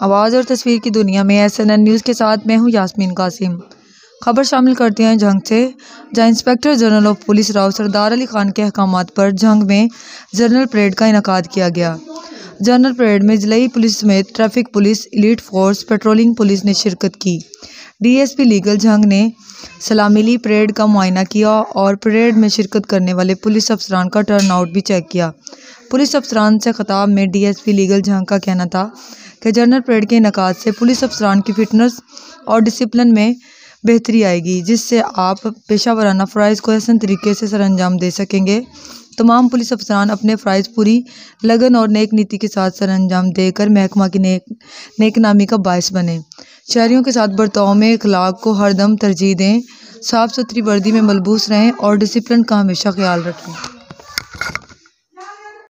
आवाज़ और तस्वीर की दुनिया में SNN न्यूज़ के साथ मैं हूं यास्मीन कासिम। खबर शामिल करते हैं जंग से, जहां inspector general of police Rao Sardar Ali Khan के अहकामात पर जंग में जनरल परेड का इनेकाद किया गया। जनरल परेड में जिलाई पुलिस समेत traffic police, elite force, patrolling police ने शिरकत की। DSP लीगल जंग ने सलामी ली परेड का मुआयना किया और परेड में शिरकत करने वाले पुलिस अफसरान का टर्न आउट भी चेक किया। पुलिस अफसरान से खिताब में DSP लीगल जंग का कहना था कि जनरल परेड के इनेकाद से पुलिस अफसरान की फिटनेस और डिसिप्लिन में बेहतरी आएगी, जिससे आप पेशा वराना फ़राइज़ को हसन तरीके से सरअंजाम दे सकेंगे। तमाम पुलिस अफसरान अपने फ़राइज़ पूरी लगन और नेक नीति के साथ सरअंजाम देकर महकमा की नेक नामी का बायस बने। शहरियों के साथ बर्ताव में अखलाक को हरदम तरजीह दें, साफ़ सुथरी वर्दी में मलबूस रहें और डिसिप्लिन का हमेशा ख्याल रखें।